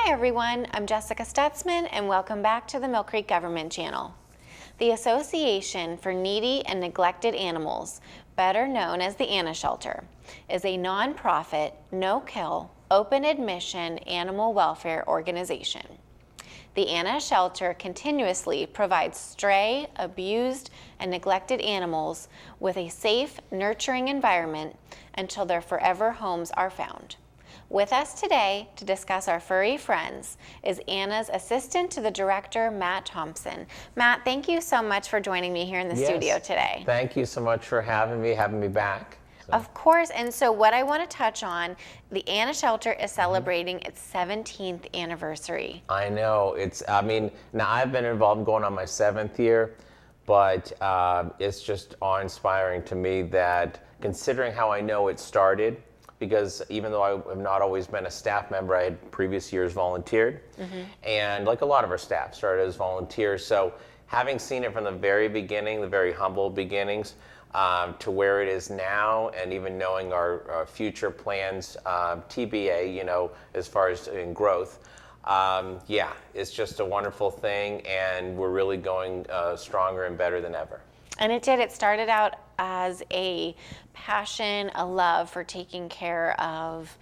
Hi everyone, I'm Jessica Stutzman and welcome back to the Millcreek Government Channel. The Association for Needy and Neglected Animals, better known as the Anna Shelter, is a nonprofit, no-kill, open admission animal welfare organization. The Anna Shelter continuously provides stray, abused, and neglected animals with a safe, nurturing environment until their forever homes are found. With us today to discuss our furry friends is Anna's assistant to the director, Matt Thompson. Matt, thank you so much for joining me here in the studio today. Thank you so much for having me back. Of course, and so what I want to touch on, the Anna Shelter is celebrating its 17th anniversary. I know, now I've been involved going on my 7th year, but it's just awe-inspiring to me that considering how I know it started, because even though I have not always been a staff member, I had previous years volunteered. And like a lot of our staff started as volunteers. So having seen it from the very beginning, the very humble beginnings, to where it is now, and even knowing our future plans, TBA, as far as in growth, it's just a wonderful thing, and we're really going stronger and better than ever. And it did. It started out as a passion, a love for taking care of,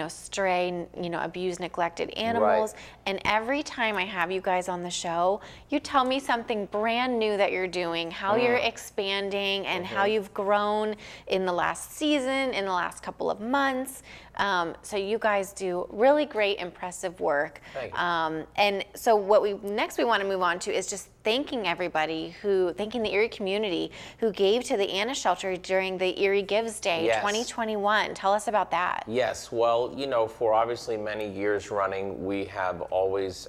stray, abused, neglected animals. Right. And every time I have you guys on the show, you tell me something brand new that you're doing, how you're expanding and how you've grown in the last season, in the last couple of months. So you guys do really great, impressive work. Thank you. And so what we want to move on to is just thanking the Erie community who gave to the Anna Shelter during the Erie Gives Day 2021. Tell us about that. Yes, well, for obviously many years running, we have always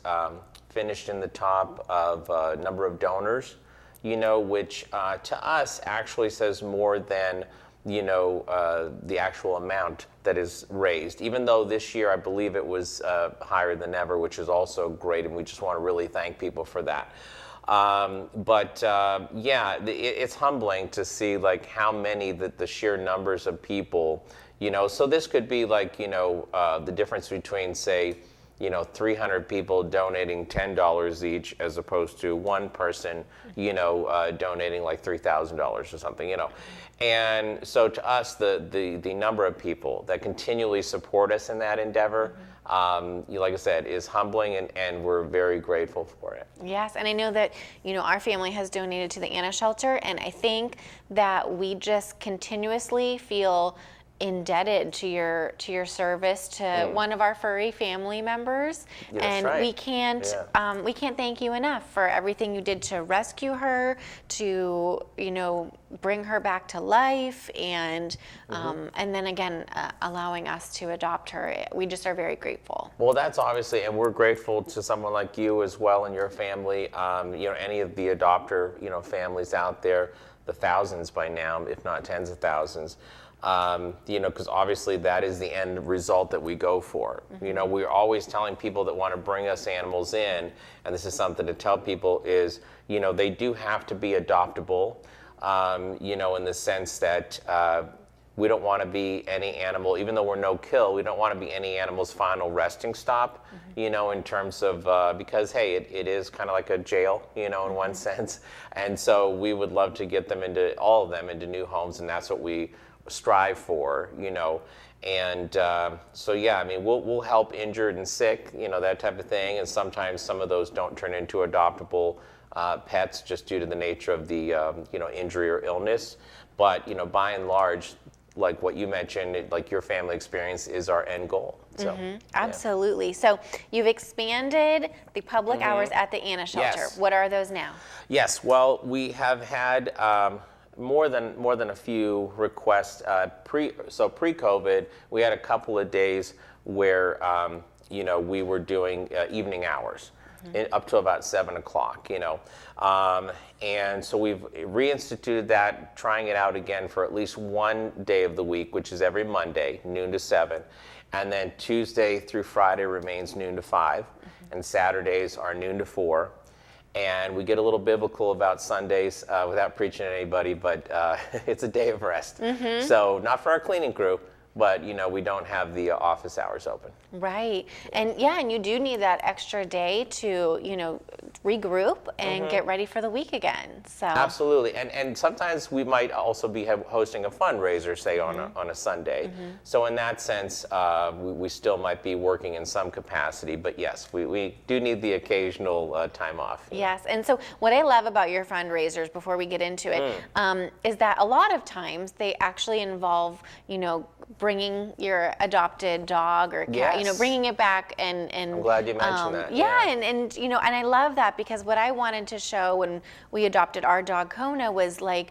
finished in the top of number of donors, which to us actually says more than the actual amount that is raised, even though this year I believe it was higher than ever, which is also great, and we just want to really thank people for that. It's humbling to see like how many, the sheer numbers of people, so this could be like, the difference between, say, 300 people donating $10 each as opposed to one person, donating like $3,000 or something, And so to us, the number of people that continually support us in that endeavor, like I said, is humbling, and we're very grateful for it. Yes, and I know that, our family has donated to the Anna Shelter, and I think that we just continuously feel indebted to your service to one of our furry family members. That's and right. we can't thank you enough for everything you did to rescue her, to bring her back to life, and then again allowing us to adopt her. We just are very grateful. Well, that's obviously, and we're grateful to someone like you as well and your family, any of the adopter families out there, the thousands by now, if not tens of thousands. Because obviously that is the end result that we go for. We're always telling people that want to bring us animals in, and this is something to tell people is, they do have to be adoptable, in the sense that we don't want to be any animal, even though we're no kill, we don't want to be any animal's final resting stop, in terms of, because hey, it is kind of like a jail, in one sense. And so we would love to get them all of them into new homes, and that's what we strive for, and we'll help injured and sick, that type of thing, and sometimes some of those don't turn into adoptable pets just due to the nature of the injury or illness, but by and large, like what you mentioned, like your family experience is our end goal. So absolutely. So you've expanded the public hours at the Anna Shelter. Yes. What are those now? Yes, well, we have had more than a few requests. Pre-COVID, we had a couple of days where we were doing evening hours, up to about 7 o'clock. And so we've reinstituted that, trying it out again for at least one day of the week, which is every Monday, noon to 7, and then Tuesday through Friday remains noon to 5, and Saturdays are noon to 4. And we get a little biblical about Sundays without preaching to anybody, but it's a day of rest. So not for our cleaning crew, but we don't have the office hours open. Right. And yeah, and you do need that extra day to, regroup and get ready for the week again. So Absolutely. And sometimes we might also be hosting a fundraiser, say on a Sunday. So in that sense, we still might be working in some capacity, but yes, we do need the occasional time off. Yes, and so what I love about your fundraisers, before we get into it, is that a lot of times they actually involve, bringing your adopted dog or cat, Yes. bringing it back and I'm glad you mentioned that. Yeah, and I love that, because what I wanted to show when we adopted our dog Kona was like,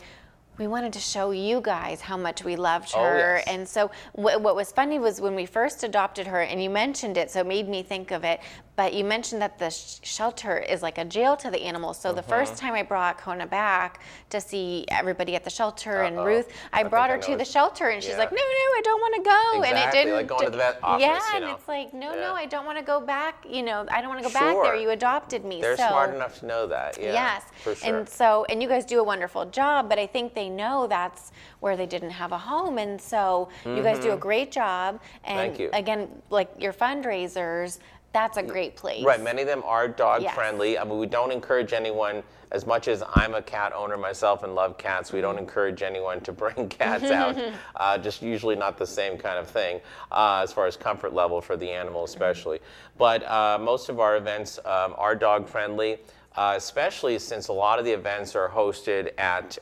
we wanted to show you guys how much we loved her. Yes. And so what was funny was when we first adopted her, and you mentioned it, so it made me think of it, but you mentioned that the shelter is like a jail to the animals. So the first time I brought Kona back to see everybody at the shelter and Ruth, I brought her to the shelter, and she's like, no, I don't want to go. Exactly, And it didn't. like going to the vet office, Yeah, and it's like, no, I don't want to go back. I don't want to go back there. You adopted me. They're so, smart enough to know that. Yeah, yes. for sure. And you guys do a wonderful job, but I think they know that's where they didn't have a home. And so you guys do a great job. And Thank you. again, like your fundraisers, that's a great place. Right, many of them are dog Yes. friendly. I mean, we don't encourage anyone, as much as I'm a cat owner myself and love cats, we don't encourage anyone to bring cats out. Just usually not the same kind of thing, as far as comfort level for the animal especially. But most of our events are dog friendly. Especially since a lot of the events are hosted at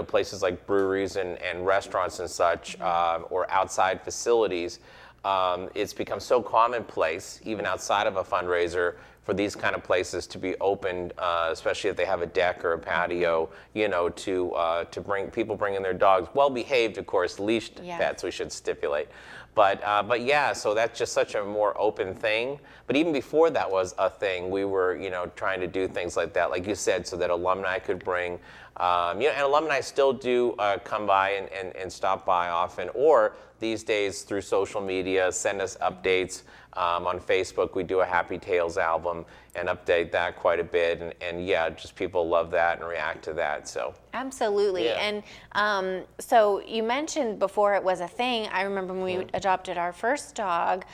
places like breweries and restaurants and such, or outside facilities. It's become so commonplace, even outside of a fundraiser, for these kind of places to be opened, especially if they have a deck or a patio, to bring in their dogs, well behaved, of course, leashed pets, we should stipulate. But yeah, so that's just such a more open thing. But even before that was a thing, we were, trying to do things like that, like you said, so that alumni could bring, and alumni still do come by and stop by often, or these days through social media, send us updates. On Facebook, we do a Happy Tales album and update that quite a bit. And yeah, just people love that and react to that. So Absolutely. Yeah. And so you mentioned before it was a thing. I remember when we adopted our first dog,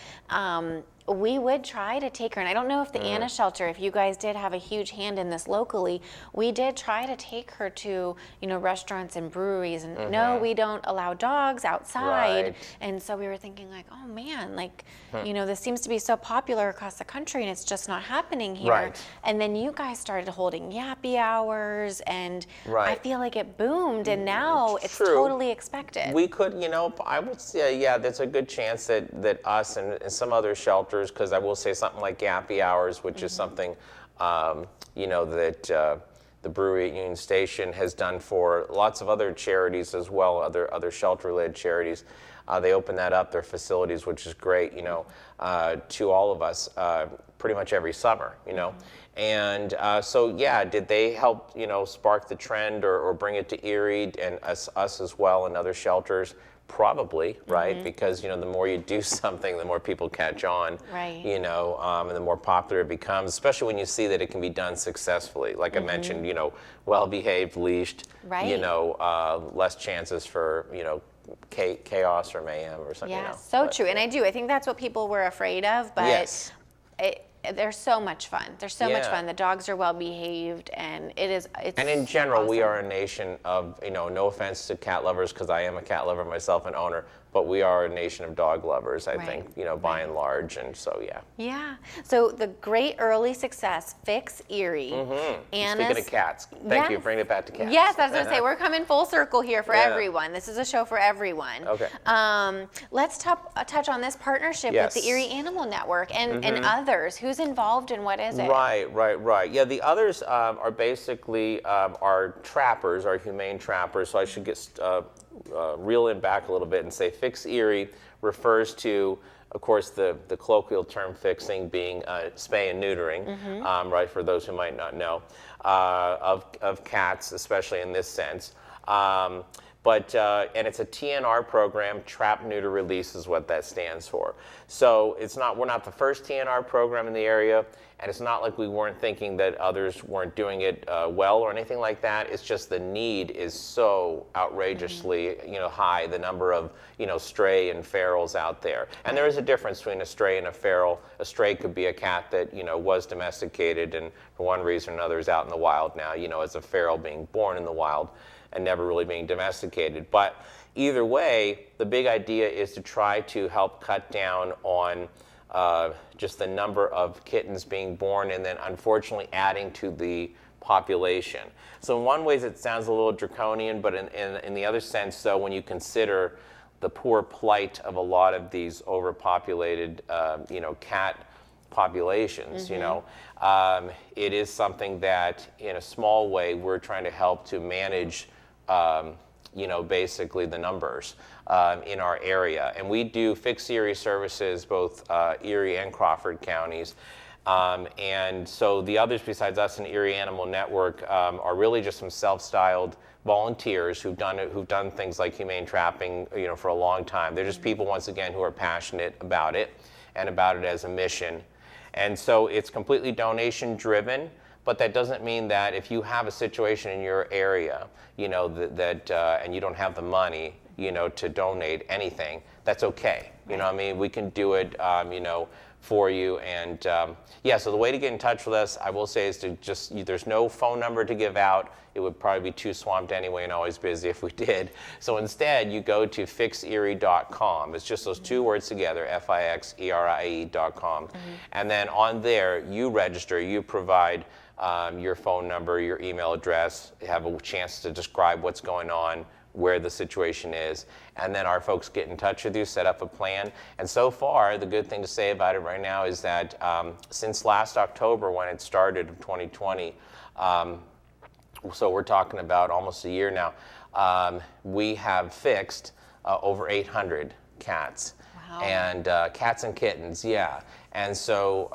we would try to take her, and I don't know if the Anna shelter, if you guys did have a huge hand in this locally, we did try to take her to, restaurants and breweries, and no, we don't allow dogs outside. Right. And so we were thinking like, oh man, like, this seems to be so popular across the country and it's just not happening here. Right. And then you guys started holding yappy hours, and I Right. feel like it boomed, and now it's True. totally expected. we could, I would say, yeah, there's a good chance that us and some other shelters, because I will say something like Yappy Hours, which is something, that the brewery at Union Station has done for lots of other charities as well, other shelter-led charities. They open that up, their facilities, which is great, to all of us pretty much every summer, And so, yeah, did they help, spark the trend or bring it to Erie and us as well and other shelters? Probably, right? Because, the more you do something, the more people catch on, Right. and the more popular it becomes, especially when you see that it can be done successfully. Like I mentioned, well-behaved, leashed, Right. less chances for, chaos or mayhem or something. Yeah, so true. And I think that's what people were afraid of, but Yes. they're so much fun. They're so much Yeah. fun. The dogs are well behaved, and it's And in general, we awesome. are a nation of, no offense to cat lovers, because I am a cat lover myself and owner, but we are a nation of dog lovers, I Right. think, by and large. And so, yeah. Yeah. So the great early success, Fix Erie. Anna's, Speaking of cats, thank you Yes. for bringing it back to cats. Yes, I was going to say, we're coming full circle here for Yeah. everyone. This is a show for everyone. Okay. Let's touch on this partnership with the Yes. Erie Animal Network and others. Who's involved and what is it? Right. Yeah, the others are basically our trappers, our humane trappers. So I should get reel in back a little bit and say Fix Erie refers to, of course, the colloquial term fixing being spay and neutering, right, for those who might not know, of cats, especially in this sense. And it's a TNR program, Trap, Neuter, Release is what that stands for. So we're not the first TNR program in the area, And it's not like we weren't thinking that others weren't doing it well or anything like that. It's just the need is so outrageously, high, the number of, stray and ferals out there. And there is a difference between a stray and a feral. A stray could be a cat that, was domesticated and for one reason or another is out in the wild now, as a feral being born in the wild and never really being domesticated. But either way, the big idea is to try to help cut down on just the number of kittens being born and then unfortunately adding to the population. So in one way it sounds a little draconian, but in the other sense, though, when you consider the poor plight of a lot of these overpopulated, cat populations, it is something that in a small way we're trying to help to manage basically the numbers in our area. And we do fixed Erie services, both Erie and Crawford counties. And so the others besides us in Erie Animal Network are really just some self-styled volunteers who've done things like humane trapping, for a long time. They're just people, once again, who are passionate about it and about it as a mission. And so it's completely donation driven. But that doesn't mean that if you have a situation in your area, and you don't have the money, to donate anything, that's okay. We can do it, for you. And so the way to get in touch with us, I will say, is to there's no phone number to give out. It would probably be too swamped anyway and always busy if we did. So instead, you go to fixerie.com. It's just those two words together, FIXERIE.com. And then on there, you register, you provide your phone number, your email address, have a chance to describe what's going on, where the situation is, and then our folks get in touch with you, set up a plan. And so far, the good thing to say about it right now is that since last October, when it started of 2020, so we're talking about almost a year now, we have fixed over 800 cats. Wow. And cats and kittens, yeah. And so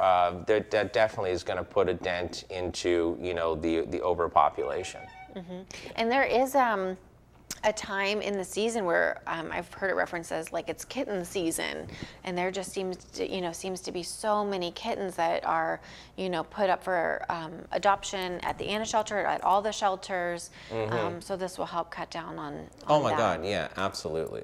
that definitely is going to put a dent into, the overpopulation. Mm-hmm. And there is a time in the season where I've heard it referenced as like it's kitten season, and there just seems to be so many kittens that are put up for adoption at the Anna shelter, at all the shelters. So this will help cut down on oh my that. God, yeah, absolutely.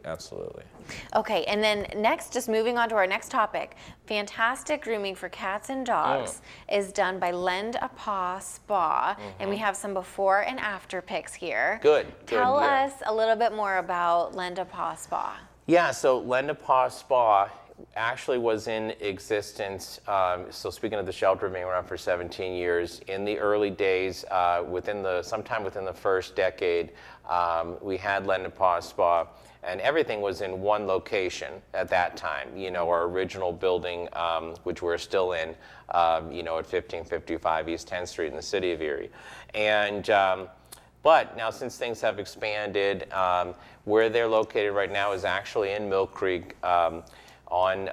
Okay, and then next, just moving on to our next topic, fantastic grooming for cats and dogs is done by Lend a Paw Spa, and we have some before and after pics here. Good. Tell us a little bit more about Lend a Paw Spa. Yeah, so Lend a Paw Spa actually was in existence, so speaking of the shelter being around for 17 years, in the early days, sometime within the first decade, we had Lend a Paw Spa, and everything was in one location at that time. Our original building, which we're still in, at 1555 East 10th Street in the city of Erie. And but now since things have expanded, where they're located right now is actually in Millcreek on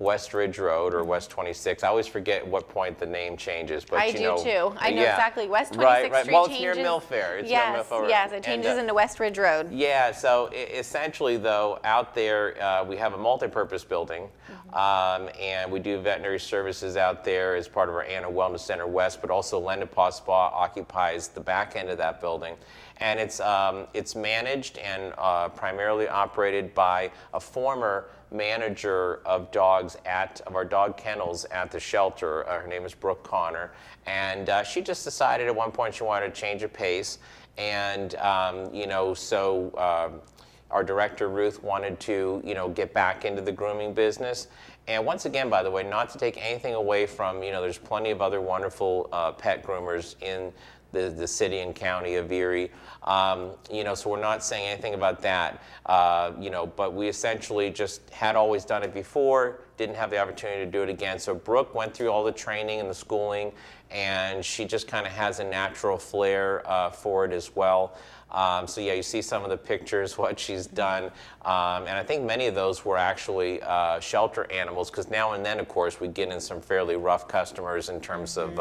West Ridge Road or West 26. I always forget what point the name changes, but I do too. I know exactly. West 26th right. Street Well, changes. it's near Mill Fair. Yes, it changes into West Ridge Road. Yeah, so essentially, though, out there we have a multi-purpose building, and we do veterinary services out there as part of our Anna Wellness Center West, but also Lend a Paw Spa occupies the back end of that building. And it's managed and primarily operated by a former manager of our dog kennels at the shelter. Her name is Brooke Connor, and she just decided at one point she wanted to change of pace, and so our director Ruth wanted to get back into the grooming business. And once again, by the way, not to take anything away from there's plenty of other wonderful pet groomers in the city and county of Erie, so we're not saying anything about that, but we essentially just had always done it before, didn't have the opportunity to do it again. So Brooke went through all the training and the schooling, and she just kind of has a natural flair for it as well. So yeah, you see some of the pictures, what she's done, and I think many of those were actually shelter animals, because now and then, of course, we get in some fairly rough customers in terms of,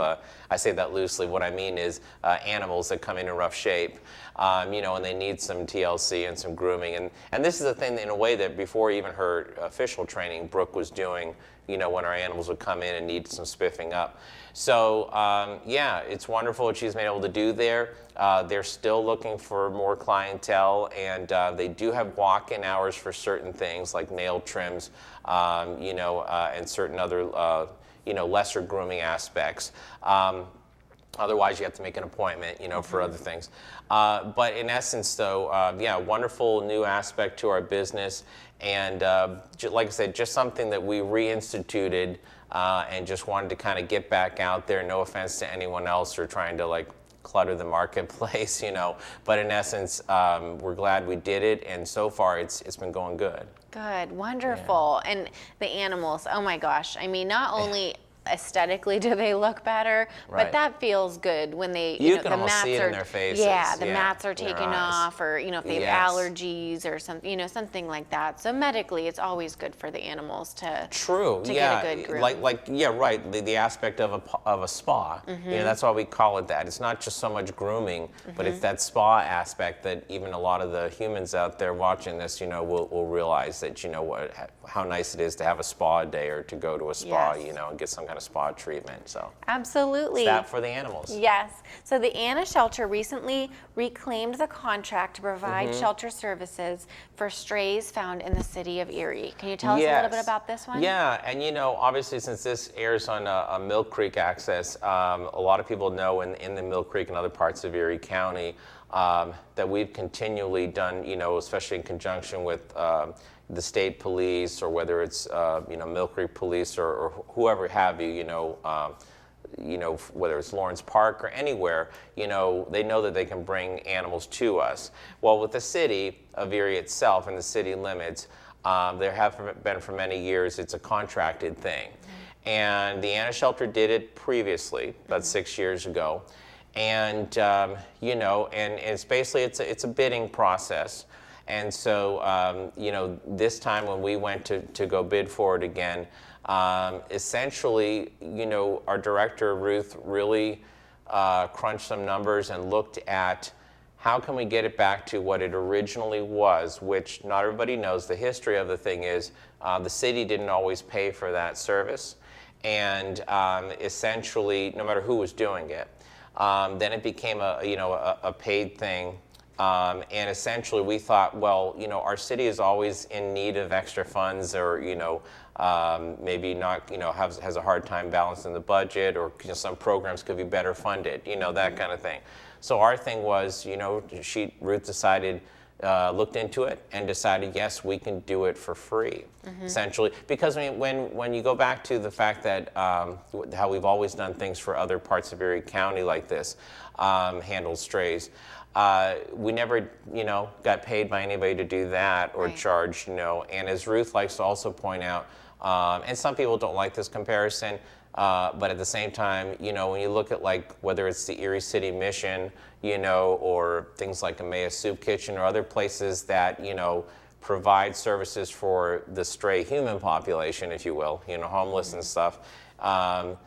I say that loosely, what I mean is animals that come in rough shape, and they need some TLC and some grooming. And this is the thing, in a way, that before even her official training, Brooke was doing. doing, when our animals would come in and need some spiffing up. So yeah, it's wonderful what she's been able to do there. They're still looking for more clientele, and they do have walk-in hours for certain things like nail trims, and certain other, lesser grooming aspects. Otherwise, you have to make an appointment, for other things. But in essence, though, yeah, wonderful new aspect to our business. And like I said, just something that we reinstituted and just wanted to kind of get back out there. No offense to anyone else or trying to clutter the marketplace, But in essence, we're glad we did it. And so far, it's been going good. Good, wonderful. Yeah. And the animals, oh my gosh. I mean, not only aesthetically do they look better, right. But that feels good when they, you can almost see it in their faces. Yeah, the mats are taken off, or if they have Yes. allergies or something, something like that. So medically, it's always good for the animals to True. to Yeah. get a good groom. Yeah, right. The aspect of a spa. That's why we call it that. It's not just so much grooming, but it's that spa aspect that even a lot of the humans out there watching this, will realize that how nice it is to have a spa day or to go to a spa, Yes. And get some kind of spa treatment. So Absolutely. it's that for the animals. Yes. So the Anna Shelter recently reclaimed the contract to provide shelter services for strays found in the city of Erie. Can you tell us a little bit about this one? Yeah, and obviously since this airs on a Millcreek access, a lot of people know in the Millcreek and other parts of Erie County that we've continually done, especially in conjunction with the state police, or whether it's Millcreek police or whoever have you, whether it's Lawrence Park or anywhere, they know that they can bring animals to us. Well, with the city of Erie itself and the city limits, there have been for many years, it's a contracted thing. And the Anna Shelter did it previously, about 6 years ago. And, and it's basically, it's a bidding process. And so, this time when we went to go bid for it again, essentially, our director, Ruth, really crunched some numbers and looked at how can we get it back to what it originally was, which not everybody knows. The history of the thing is the city didn't always pay for that service. And essentially, no matter who was doing it, then it became a paid thing. And essentially we thought, well, our city is always in need of extra funds, or, maybe not, has a hard time balancing the budget, or some programs could be better funded, that kind of thing. So our thing was, Ruth decided, looked into it and decided, yes, we can do it for free, essentially. Because when you go back to the fact that how we've always done things for other parts of Erie County like this, handled strays, we never, got paid by anybody to do that or Right. charged, And as Ruth likes to also point out, and some people don't like this comparison, but at the same time, when you look at whether it's the Erie City Mission, or things like Emmaus Soup Kitchen or other places that, provide services for the stray human population, if you will, homeless and stuff, and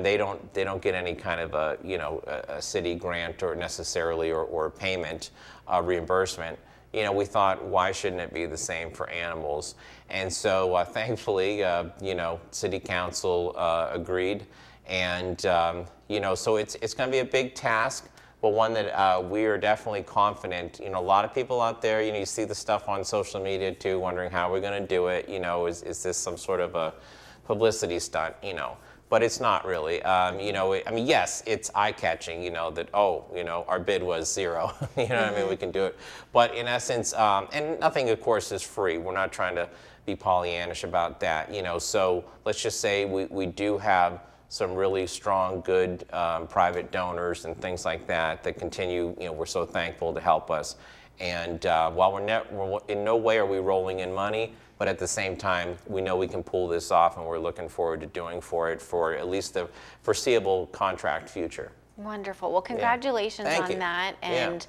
they don't get any kind of a city grant or necessarily or payment reimbursement. We thought, why shouldn't it be the same for animals? And so thankfully, City Council agreed, and so it's going to be a big task, but one that we are definitely confident. A lot of people out there, you see the stuff on social media too, wondering how we're going to do it. Is this some sort of a publicity stunt? But it's not really. Yes, it's eye-catching, that, our bid was zero. We can do it. But in essence, and nothing, of course, is free. We're not trying to be Pollyannish about that, So let's just say we do have some really strong, good private donors and things like that continue, we're so thankful to help us. And while we're in no way are we rolling in money, but at the same time, we know we can pull this off, and we're looking forward to doing for at least the foreseeable contract future. Wonderful. Well, congratulations Thank on you. that. And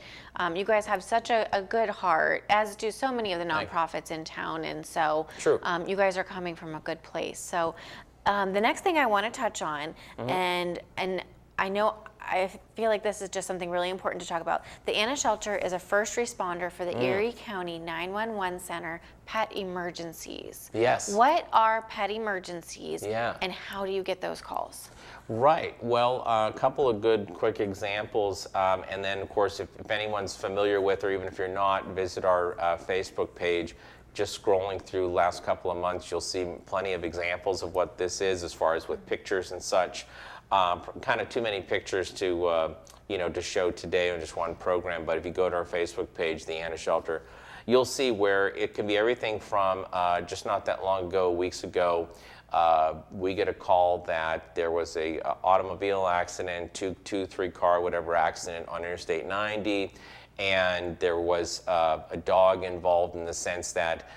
you guys have such a good heart, as do so many of the nonprofits in town. And so True. You guys are coming from a good place. So the next thing I want to touch on, and I feel like this is just something really important to talk about. The Anna Shelter is a first responder for the Erie County 911 Center pet emergencies. Yes. What are pet emergencies, Yeah. and how do you get those calls? Right. Well, a couple of good quick examples, and then of course, if anyone's familiar with, or even if you're not, visit our Facebook page. Just scrolling through the last couple of months, you'll see plenty of examples of what this is, as far as with pictures and such. Kind of too many pictures to to show today on just one program. But if you go to our Facebook page, the Anna Shelter, you'll see where it can be everything from just not that long ago, weeks ago. We get a call that there was a automobile accident, two, three car, whatever accident on Interstate 90. And there was a dog involved in the sense that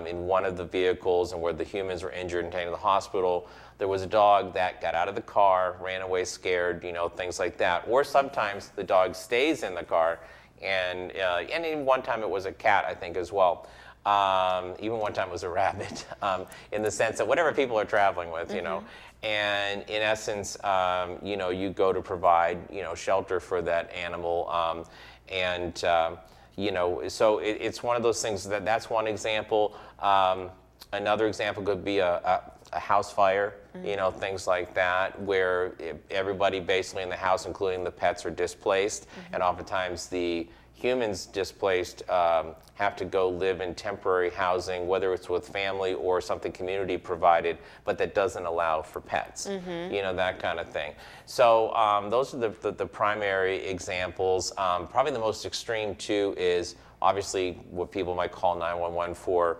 in one of the vehicles, and where the humans were injured and taken to the hospital, there was a dog that got out of the car, ran away scared, things like that. Or sometimes the dog stays in the car, and even one time it was a cat, I think, as well. Even one time it was a rabbit, in the sense that whatever people are traveling with, And in essence, you go to provide, shelter for that animal. So it's one of those things that's one example. Another example could be a house fire, things like that, where everybody basically in the house, including the pets, are displaced, and oftentimes the humans displaced have to go live in temporary housing, whether it's with family or something community provided, but that doesn't allow for pets, that kind of thing. So those are the primary examples. Probably the most extreme too is obviously what people might call 911 for.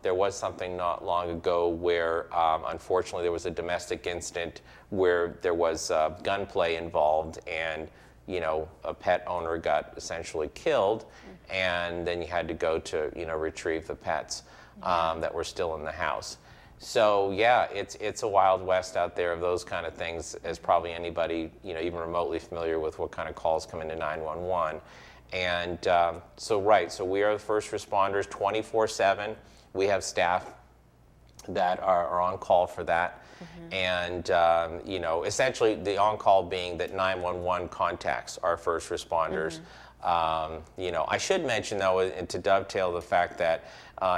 There was something not long ago where unfortunately there was a domestic incident where there was gunplay involved, and a pet owner got essentially killed, and then you had to go to, retrieve the pets that were still in the house. So yeah, it's a wild west out there of those kind of things, as probably anybody, even remotely familiar with what kind of calls come into 911. And so we are the first responders 24/7. We have staff that are on call for that. And essentially the on-call being that 911 contacts our first responders. I should mention though, and to dovetail the fact that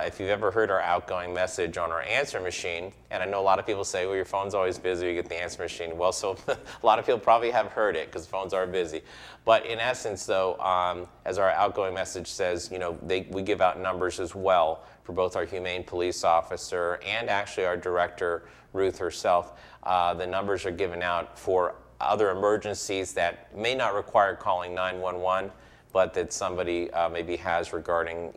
if you've ever heard our outgoing message on our answer machine, and I know a lot of people say, well, your phone's always busy, you get the answer machine. Well, so a lot of people probably have heard it because phones are busy. But in essence though, as our outgoing message says, we give out numbers as well for both our humane police officer and actually our director, Ruth herself. The numbers are given out for other emergencies that may not require calling 911, but that somebody maybe has regarding,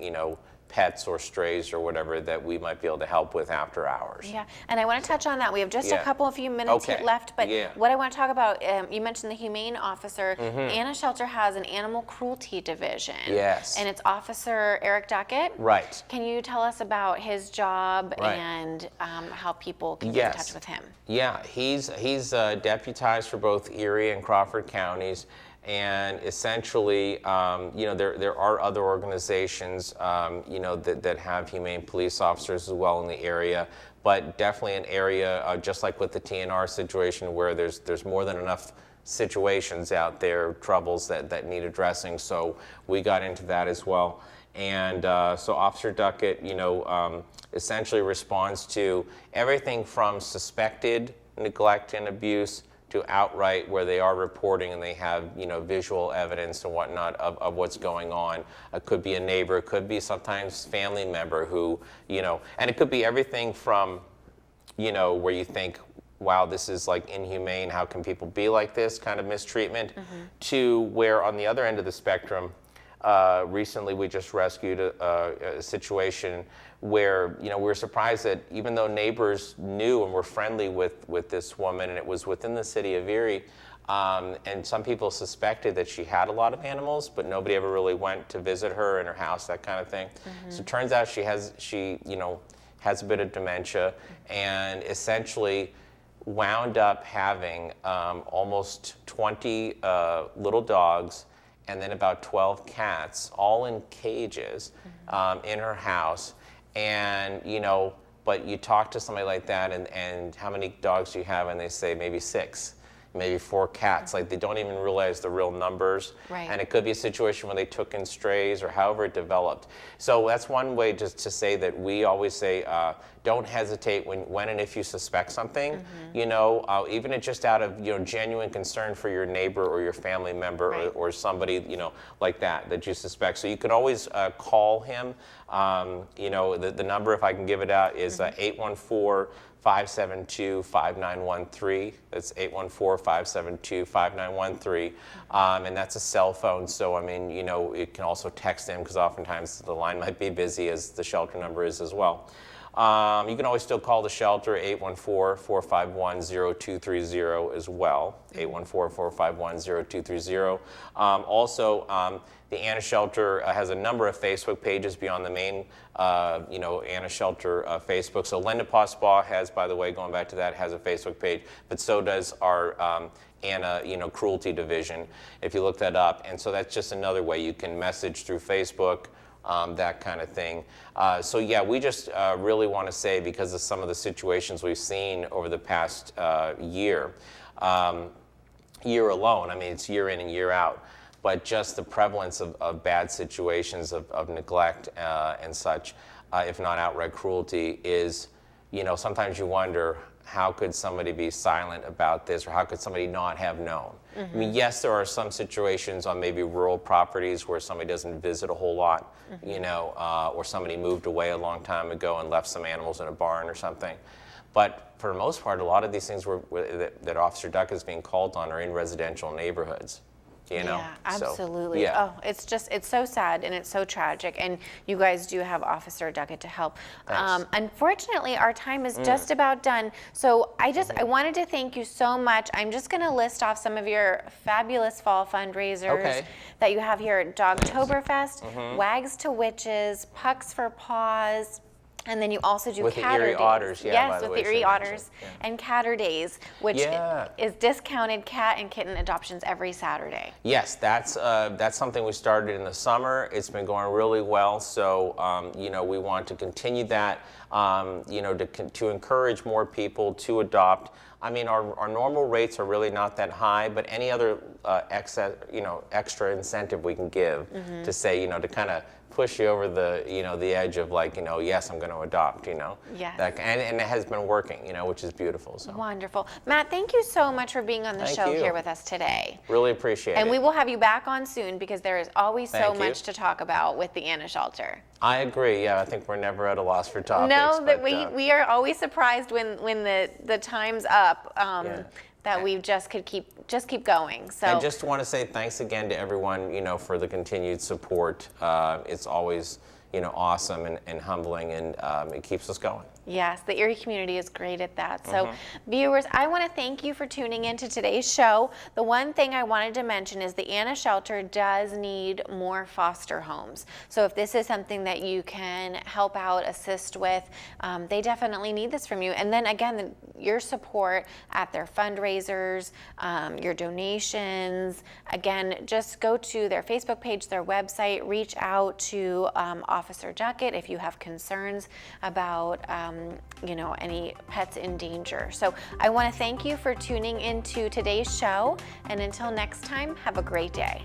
pets or strays or whatever that we might be able to help with after hours. Yeah, and I want to touch on that. We have just a few minutes left, but what I want to talk about, you mentioned the humane officer. Anna Shelter has an animal cruelty division. Yes. And it's Officer Eric Duckett. Right. Can you tell us about his job and how people can get in touch with him? Yeah, he's deputized for both Erie and Crawford counties. And essentially, there are other organizations, that have humane police officers as well in the area, but definitely an area, just like with the TNR situation, where there's more than enough situations out there, troubles that need addressing. So we got into that as well. And so Officer Duckett, essentially responds to everything from suspected neglect and abuse to outright where they are reporting and they have, visual evidence and whatnot of what's going on. It could be a neighbor, it could be sometimes family member who, and it could be everything from, where you think, wow, this is like inhumane, how can people be like this kind of mistreatment, to where on the other end of the spectrum, recently we just rescued a situation where, we were surprised that even though neighbors knew and were friendly with this woman, and it was within the city of Erie, and some people suspected that she had a lot of animals, but nobody ever really went to visit her in her house, that kind of thing. So it turns out she has a bit of dementia, and essentially wound up having almost 20 little dogs, and then about 12 cats, all in cages in her house. And, but you talk to somebody like that, and how many dogs do you have? And they say maybe 6. maybe 4 cats. Like, they don't even realize the real numbers. Right. And it could be a situation when they took in strays or however it developed. So that's one way just to say that we always say, don't hesitate when and if you suspect something, you know, even just out of, you know, genuine concern for your neighbor or your family member, Right. or somebody, you know, like that you suspect. So you can always call him. You know, the number, if I can give it out, is 814-572-5913. That's 814-572-5913. And that's a cell phone. So, I mean, you know, you can also text him because oftentimes the line might be busy, as the shelter number is as well. You can always still call the shelter, 814-451-0230 as well, 814-451-0230. Also, the Anna Shelter has a number of Facebook pages beyond the main, you know, Anna Shelter Facebook. So Linda Posbaugh has, by the way, going back to that, has a Facebook page, but so does our Anna, you know, Cruelty Division, if you look that up. And so that's just another way you can message through Facebook, that kind of thing. So yeah, we just really want to say, because of some of the situations we've seen over the past year alone, I mean, it's year in and year out, but just the prevalence of bad situations of neglect and such, if not outright cruelty, is, you know, sometimes you wonder, how could somebody be silent about this, or how could somebody not have known? I mean, yes, there are some situations on maybe rural properties where somebody doesn't visit a whole lot, you know, or somebody moved away a long time ago and left some animals in a barn or something. But for the most part, a lot of these things that Officer Duck is being called on are in residential neighborhoods. You know? Yeah, absolutely. So, yeah. Oh, it's so sad and it's so tragic. And you guys do have Officer Duckett to help. Thanks. Unfortunately, our time is just about done. So I wanted to thank you so much. I'm just going to list off some of your fabulous fall fundraisers that you have here at Dogtoberfest, Wags to Witches, Pucks for Paws. And then you also do with the Catter Erie Days. Otters, yeah, yes, by the with way, the Erie should mention. Otters Yeah. and Catter Days, which Yeah. is discounted cat and kitten adoptions every Saturday. Yes, that's something we started in the summer. It's been going really well, so you know, we want to continue that. You know, to encourage more people to adopt. I mean, our normal rates are really not that high, but any other extra incentive we can give to say, you know, to kind of push you over the, you know, the edge of, like, you know, yes, I'm going to adopt, you know. Yes. And it has been working, you know, which is beautiful. So Wonderful. Matt, thank you so much for being on the Thank show you. here with us today. Really appreciate And it. we will have you back on soon, because there is always so Thank you. much to talk about with the Anna Shelter. I agree. Yeah, I think we're never at a loss for topics. No, that but, we are always surprised when the time's up, Yeah. that we just could keep going. So And just want to say thanks again to everyone, you know, for the continued support. It's always, you know, awesome and humbling, and it keeps us going. yes, the Erie community is great at that. So viewers, I want to thank you for tuning into today's show. The one thing I wanted to mention is the Anna Shelter does need more foster homes. So if this is something that you can help out, assist with, they definitely need this from you. And then again, your support at their fundraisers, your donations, again, just go to their Facebook page, their website, reach out to Officer Duckett if you have concerns about you know, any pets in danger. So I want to thank you for tuning into today's show, and until next time, have a great day.